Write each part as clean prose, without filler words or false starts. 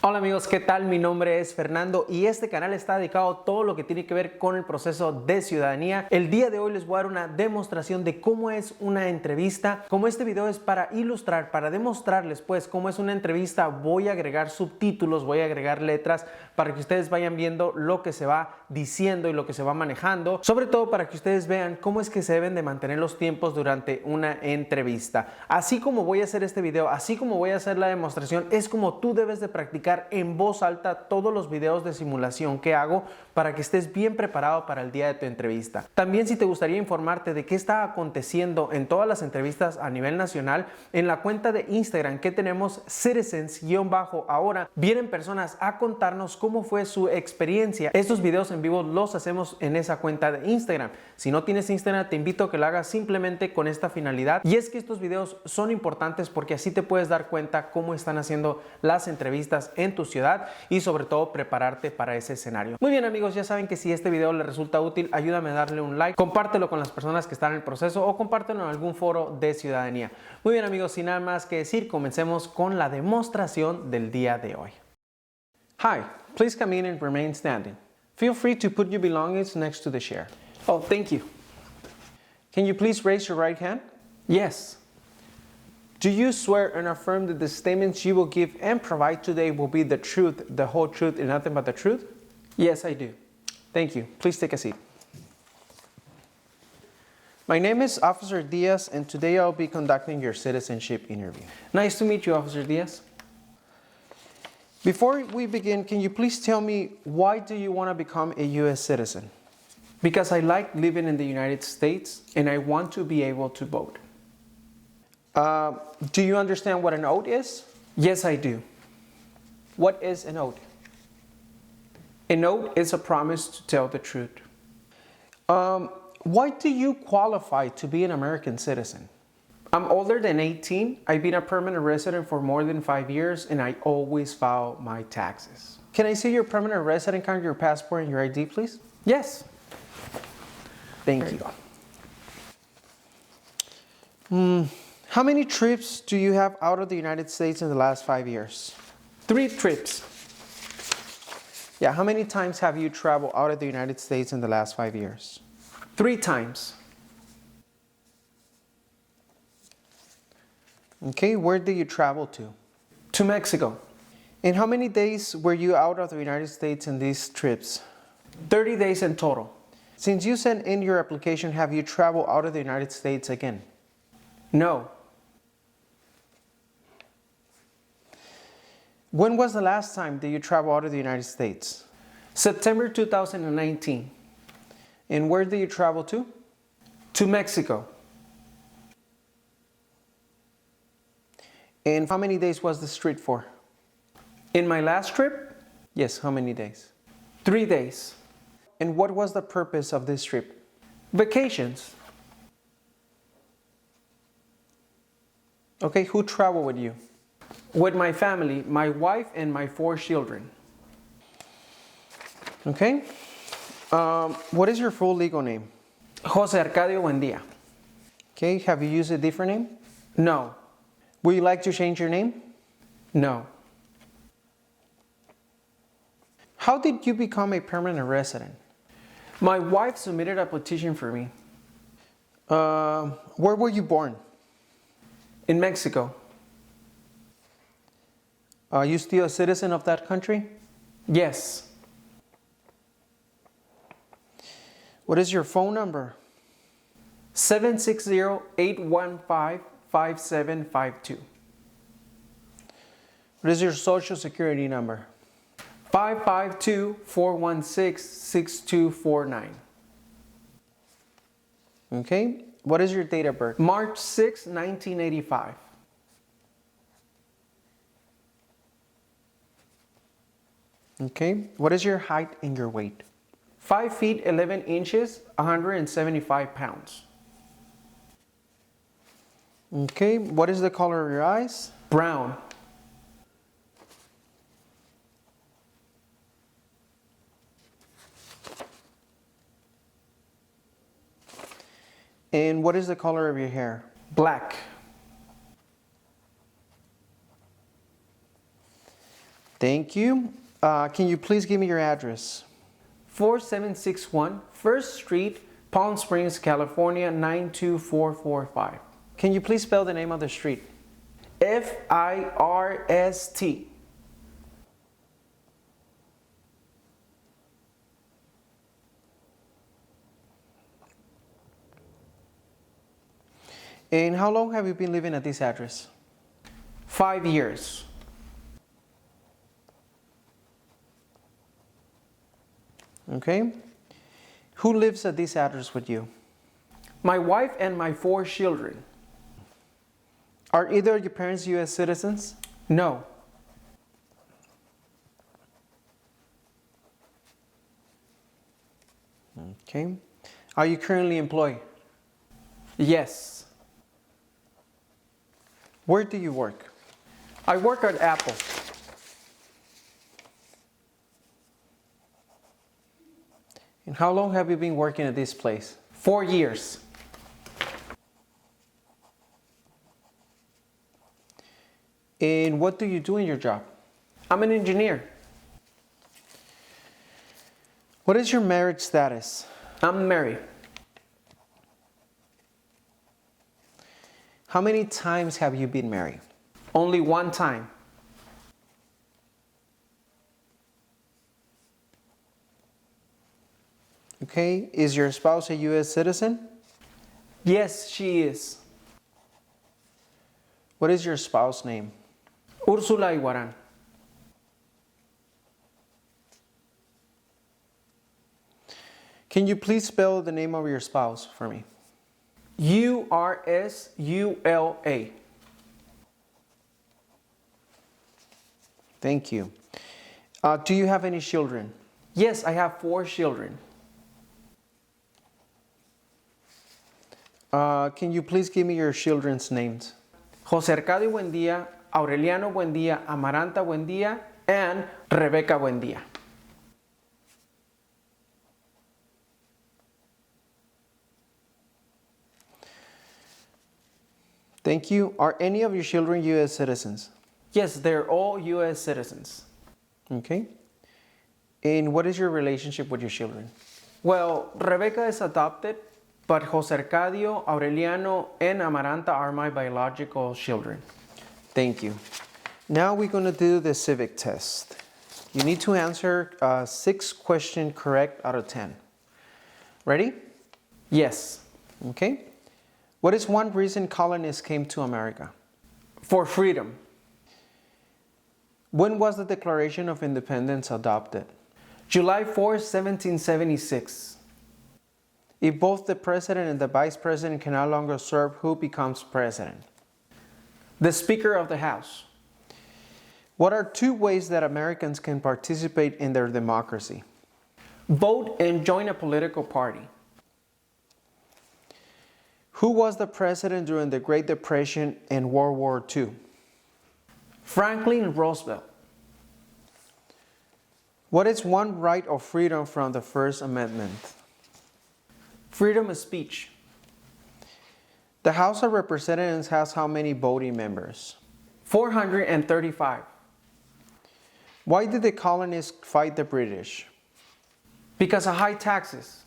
Hola amigos, ¿qué tal? Mi nombre es Fernando y este canal está dedicado a todo lo que tiene que ver con el proceso de ciudadanía. El día de hoy les voy a dar una demostración de cómo es una entrevista. Como este video es para ilustrar, para demostrarles pues cómo es una entrevista, voy a agregar subtítulos, voy a agregar letras para que ustedes vayan viendo lo que se va diciendo y lo que se va manejando. Sobre todo para que ustedes vean cómo es que se deben de mantener los tiempos durante una entrevista. Así como voy a hacer este video, así como voy a hacer la demostración, es como tú debes de practicar en voz alta todos los videos de simulación que hago para que estés bien preparado para el día de tu entrevista. También, si te gustaría informarte de qué está aconteciendo en todas las entrevistas a nivel nacional, en la cuenta de Instagram que tenemos citizens_ahora, vienen personas a contarnos cómo fue su experiencia. Estos videos en vivo los hacemos en esa cuenta de Instagram. Si no tienes Instagram, te invito a que lo hagas simplemente con esta finalidad, y es que estos videos son importantes porque así te puedes dar cuenta cómo están haciendo las entrevistas en tu ciudad y sobre todo prepararte para ese escenario. Muy bien amigos, ya saben que si este video les resulta útil, ayúdame a darle un like, compártelo con las personas que están en el proceso o compártelo en algún foro de ciudadanía. Muy bien amigos, sin nada más que decir, comencemos con la demostración del día de hoy. Hi, please come in and remain standing. Feel free to put your belongings next to the chair. Oh, thank you. Can you please raise your right hand? Yes. Do you swear and affirm that the statements you will give and provide today will be the truth, the whole truth, and nothing but the truth? Yes, I do. Thank you. Please take a seat. My name is Officer Diaz, and today I'll be conducting your citizenship interview. Nice to meet you, Officer Diaz. Before we begin, can you please tell me, why do you want to become a U.S. citizen? Because I like living in the United States, and I want to be able to vote. Do you understand what an oath is? Yes, I do. What is an oath? An oath is a promise to tell the truth. Why do you qualify to be an American citizen? I'm older than 18. I've been a permanent resident for more than 5 years, and I always file my taxes. Can I see your permanent resident card, your passport, and your ID, please? Yes. Thank you. How many trips do you have out of the United States in the last 5 years? 3 trips. Yeah, how many times have you traveled out of the United States in the last 5 years? 3 times. Okay, where did you travel to? To Mexico. And how many days were you out of the United States in these trips? 30 days in total. Since you sent in your application, have you traveled out of the United States again? No. When was the last time that you traveled out of the United States? September 2019. And where did you travel to? To Mexico. And how many days was this trip for? In my last trip? Yes, how many days? 3 days. And what was the purpose of this trip? Vacations. Okay, who traveled with you? With my family, my wife and my 4 children. Okay. What is your full legal name? Jose Arcadio Buendia. Okay, have you used a different name? No. Would you like to change your name? No. How did you become a permanent resident? My wife submitted a petition for me. Where were you born? In Mexico. Are you still a citizen of that country? Yes. What is your phone number? 760-815-5752. What is your social security number? 552-416-6249. Okay. What is your date of birth? March 6, 1985. Okay. What is your height and your weight? 5 feet 11 inches, 175 pounds. Okay. What is the color of your eyes? Brown. And what is the color of your hair? Black. Thank you. Can you please give me your address? 4761 First Street, Palm Springs, California 92445. Can you please spell the name of the street? First. And how long have you been living at this address? 5 years. Okay. Who lives at this address with you? My wife and my 4 children. Are either of your parents U.S. citizens? No. Okay. Are you currently employed? Yes. Where do you work? I work at Apple. And how long have you been working at this place? 4 years. And what do you do in your job? I'm an engineer. What is your marriage status? I'm married. How many times have you been married? Only 1 time. Okay, is your spouse a U.S. citizen? Yes, she is. What is your spouse's name? Úrsula Iguarán. Can you please spell the name of your spouse for me? Ursula. Thank you. Do you have any children? Yes, I have 4 children. Can you please give me your children's names? José Arcadio Buendía, Aureliano Buendía, Amaranta Buendía, and Rebecca Buendía. Thank you. Are any of your children U.S. citizens? Yes, they're all U.S. citizens. Okay. And what is your relationship with your children? Well, Rebecca is adopted, but José Arcadio, Aureliano, and Amaranta are my biological children. Thank you. Now we're going to do the civic test. You need to answer 6 questions correct out of 10. Ready? Yes. Okay. What is one reason colonists came to America? For freedom. When was the Declaration of Independence adopted? July 4, 1776. If both the president and the vice president can no longer serve, who becomes president? The Speaker of the House. What are 2 ways that Americans can participate in their democracy? Vote and join a political party. Who was the president during the Great Depression and World War II? Franklin Roosevelt. What is one right of freedom from the First Amendment? Freedom of speech. The House of Representatives has how many voting members? 435. Why did the colonists fight the British? Because of high taxes.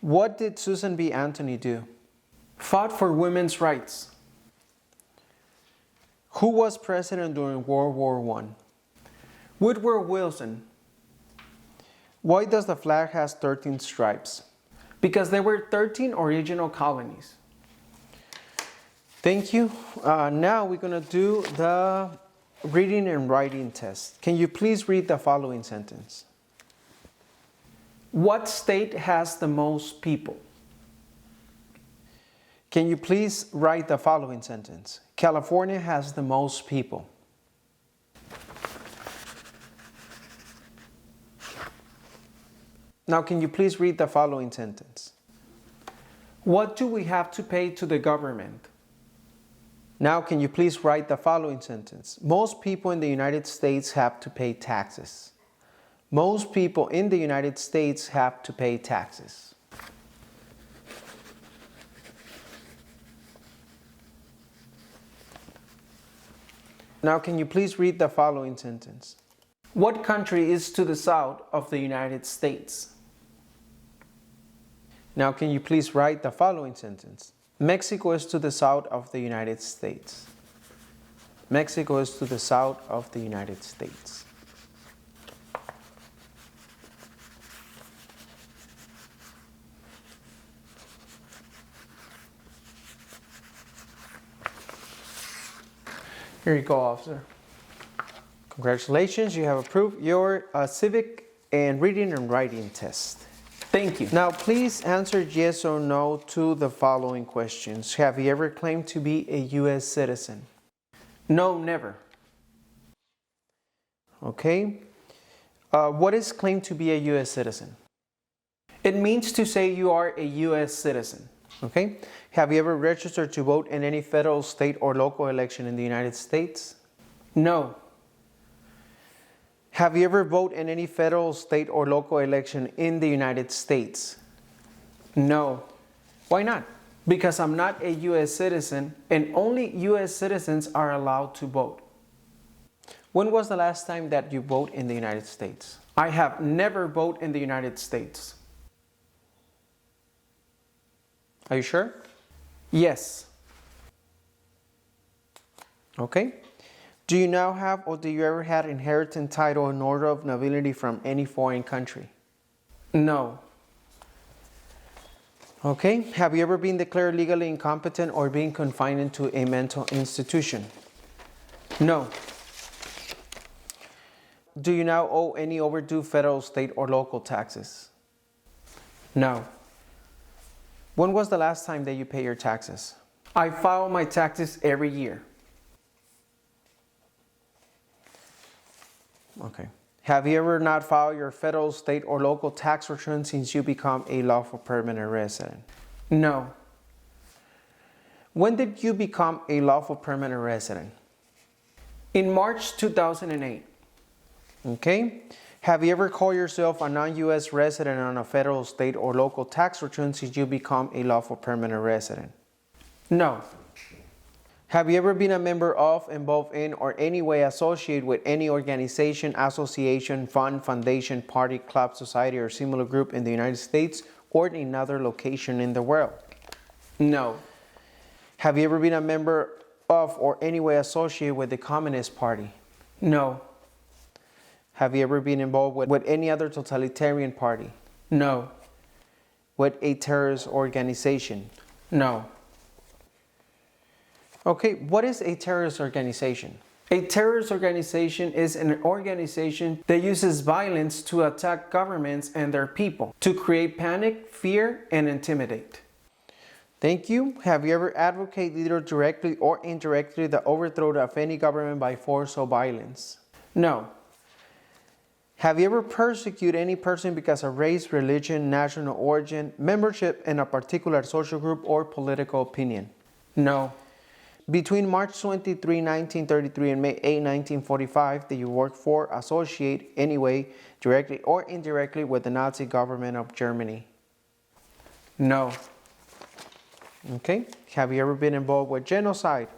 What did Susan B. Anthony do? Fought for women's rights. Who was president during World War I? Woodrow Wilson. Why does the flag has 13 stripes? Because there were 13 original colonies. Thank you. Now we're going to do the reading and writing test. Can you please read the following sentence? What state has the most people? Can you please write the following sentence? California has the most people. Now, can you please read the following sentence? What do we have to pay to the government? Now, can you please write the following sentence? Most people in the United States have to pay taxes. Most people in the United States have to pay taxes. Now can you please read the following sentence? What country is to the south of the United States? Now can you please write the following sentence? Mexico is to the south of the United States. Mexico is to the south of the United States. Here you go, officer. Congratulations, you have approved your civic and reading and writing test. Thank you. Now, please answer yes or no to the following questions. Have you ever claimed to be a U.S. citizen? No, never. Okay. What is claimed to be a U.S. citizen? It means to say you are a U.S. citizen. Okay. Have you ever registered to vote in any federal, state, or local election in the United States? No. Have you ever voted in any federal, state, or local election in the United States? No. Why not? Because I'm not a U.S. citizen, and only U.S. citizens are allowed to vote. When was the last time that you voted in the United States? I have never voted in the United States. Are you sure? Yes. Okay. Do you now have or do you ever had inheritance title in order of nobility from any foreign country? No. Okay. Have you ever been declared legally incompetent or been confined into a mental institution? No. Do you now owe any overdue federal, state, or local taxes? No. When was the last time that you paid your taxes? I file my taxes every year. Okay. Have you ever not filed your federal, state, or local tax return since you become a lawful permanent resident? No. When did you become a lawful permanent resident? In March 2008. Okay. Have you ever called yourself a non-U.S. resident on a federal, state, or local tax return since you become a lawful permanent resident? No. Have you ever been a member of, involved in, or any way associated with any organization, association, fund, foundation, party, club, society, or similar group in the United States or in another location in the world? No. Have you ever been a member of or any way associated with the Communist Party? No. Have you ever been involved with any other totalitarian party? No. With a terrorist organization? No. Okay, what is a terrorist organization? A terrorist organization is an organization that uses violence to attack governments and their people, to create panic, fear, and intimidate. Thank you. Have you ever advocated either directly or indirectly the overthrow of any government by force or violence? No. Have you ever persecuted any person because of race, religion, national origin, membership in a particular social group, or political opinion? No. Between March 23, 1933 and May 8, 1945, did you work for, associate, anyway, directly or indirectly with the Nazi government of Germany? No. Okay. Have you ever been involved with genocide?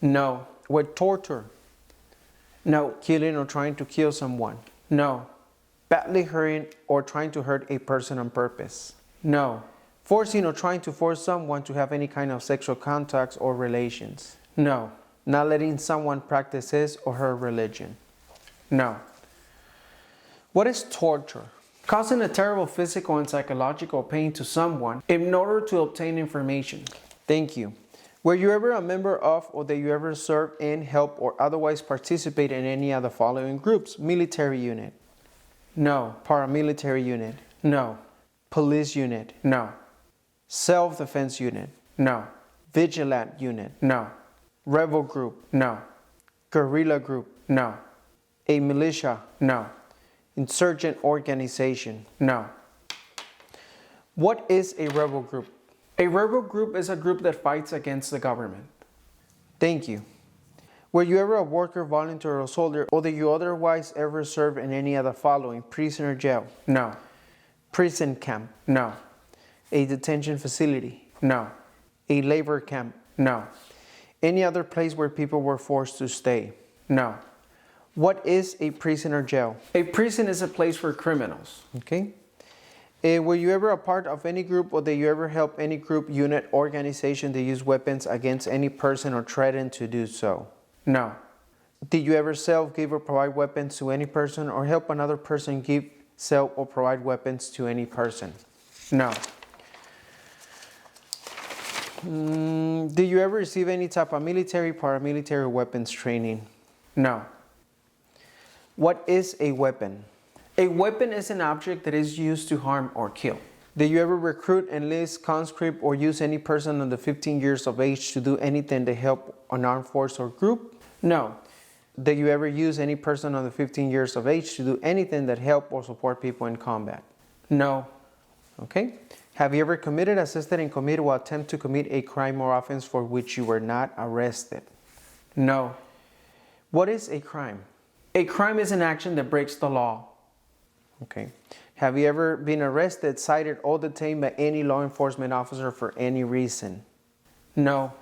No. With torture? No. Killing or trying to kill someone? No. Badly hurting or trying to hurt a person on purpose? No. Forcing or trying to force someone to have any kind of sexual contacts or relations? No. Not letting someone practice his or her religion? No. What is torture? Causing a terrible physical and psychological pain to someone in order to obtain information. Thank you. Were you ever a member of or that you ever served in, help, or otherwise participate in any of the following groups? Military unit? No. Paramilitary unit? No. Police unit? No. Self-defense unit? No. Vigilant unit? No. Rebel group? No. Guerrilla group? No. A militia? No. Insurgent organization? No. What is a rebel group? A rebel group is a group that fights against the government. Thank you. Were you ever a worker, volunteer, or soldier, or did you otherwise ever serve in any of the following? Prisoner jail? No. Prison camp? No. A detention facility? No. A labor camp? No. Any other place where people were forced to stay? No. What is a prison or jail? A prison is a place for criminals. Okay. Were you ever a part of any group, or did you ever help any group, unit, organization to use weapons against any person or threaten to do so? No. Did you ever sell, give, or provide weapons to any person, or help another person give, sell, or provide weapons to any person? No. Did you ever receive any type of military, paramilitary weapons training? No. What is a weapon? A weapon is an object that is used to harm or kill. Did you ever recruit, enlist, conscript, or use any person under 15 years of age to do anything to help an armed force or group? No. Did you ever use any person under 15 years of age to do anything that help or support people in combat? No. Okay. Have you ever committed, assisted, and committed or attempt to commit a crime or offense for which you were not arrested? No. What is a crime? A crime is an action that breaks the law. Okay. Have you ever been arrested, cited, or detained by any law enforcement officer for any reason? No.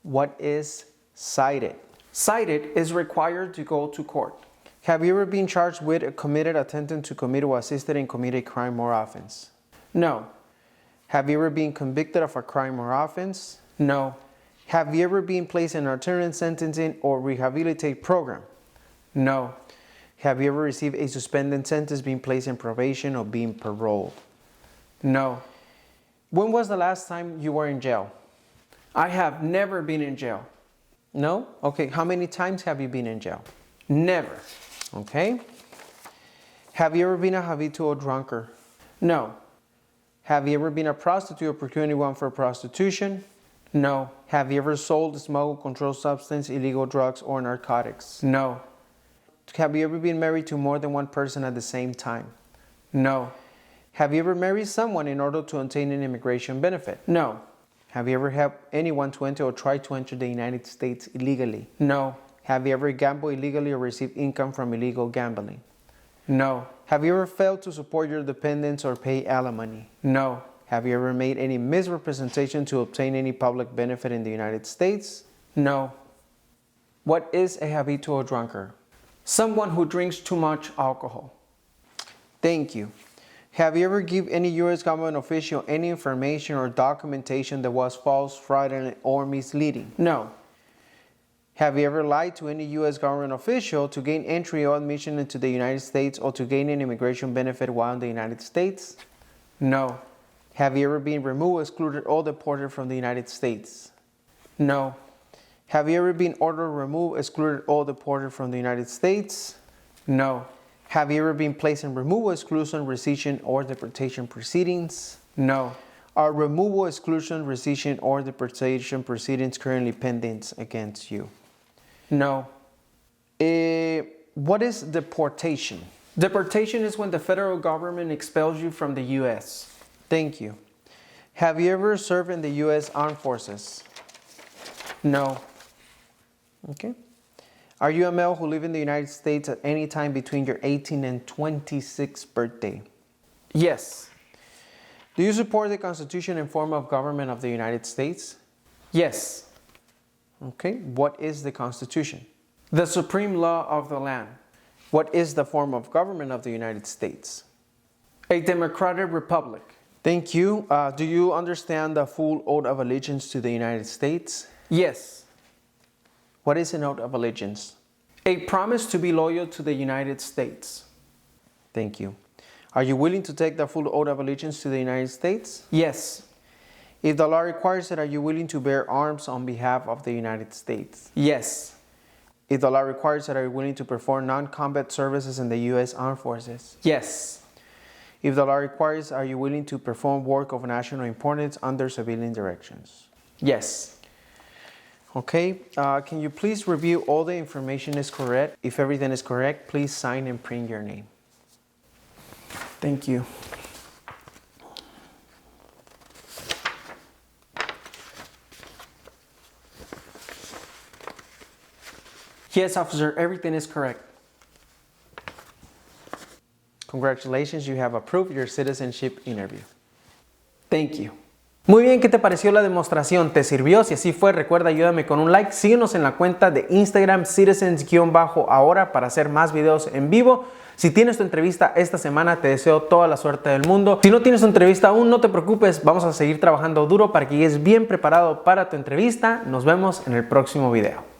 What is cited? Cited is required to go to court. Have you ever been charged with, committed, attempted to commit, or assisted in commit a crime or offense? No. Have you ever been convicted of a crime or offense? No. Have you ever been placed in an alternative sentencing or rehabilitate program? No. Have you ever received a suspended sentence, being placed in probation, or being paroled? No. When was the last time you were in jail? I have never been in jail. No? Okay. How many times have you been in jail? Never. Okay. Have you ever been a habitual drunkard? No. Have you ever been a prostitute or procured anyone for prostitution? No. Have you ever sold, smuggled, controlled substance, illegal drugs, or narcotics? No. Have you ever been married to more than one person at the same time? No. Have you ever married someone in order to obtain an immigration benefit? No. Have you ever helped anyone to enter or try to enter the United States illegally? No. Have you ever gambled illegally or received income from illegal gambling? No. Have you ever failed to support your dependents or pay alimony? No. Have you ever made any misrepresentation to obtain any public benefit in the United States? No. What is a habitual drunkard? Someone who drinks too much alcohol. Thank you. Have you ever given any U.S. government official any information or documentation that was false, fraudulent, or misleading? No. Have you ever lied to any U.S. government official to gain entry or admission into the United States or to gain an immigration benefit while in the United States? No. Have you ever been removed, excluded, or deported from the United States? No. Have you ever been ordered, removed, excluded, or deported from the United States? No. Have you ever been placed in removal, exclusion, rescission, or deportation proceedings? No. Are removal, exclusion, rescission, or deportation proceedings currently pending against you? No. What is deportation? Deportation is when the federal government expels you from the U.S. Thank you. Have you ever served in the U.S. Armed Forces? No. Okay. Are you a male who lives in the United States at any time between your 18th and 26th birthday? Yes. Do you support the Constitution and form of government of the United States? Yes. Okay. What is the Constitution? The supreme law of the land. What is the form of government of the United States? A democratic republic. Thank you. Do you understand the full oath of allegiance to the United States? Yes. What is an oath of allegiance? A promise to be loyal to the United States. Thank you. Are you willing to take the full oath of allegiance to the United States? Yes. If the law requires it, are you willing to bear arms on behalf of the United States? Yes. If the law requires it, are you willing to perform non-combat services in the U.S. Armed Forces? Yes. If the law requires, are you willing to perform work of national importance under civilian directions? Yes. Okay, can you please review all the information is correct? If everything is correct, please sign and print your name. Thank you. Yes, officer, everything is correct. Congratulations, you have approved your citizenship interview. Thank you. Muy bien, ¿qué te pareció la demostración? ¿Te sirvió? Si así fue, recuerda, ayúdame con un like. Síguenos en la cuenta de Instagram citizens_ahora para hacer más videos en vivo. Si tienes tu entrevista esta semana, te deseo toda la suerte del mundo. Si no tienes tu entrevista aún, no te preocupes, vamos a seguir trabajando duro para que llegues bien preparado para tu entrevista. Nos vemos en el próximo video.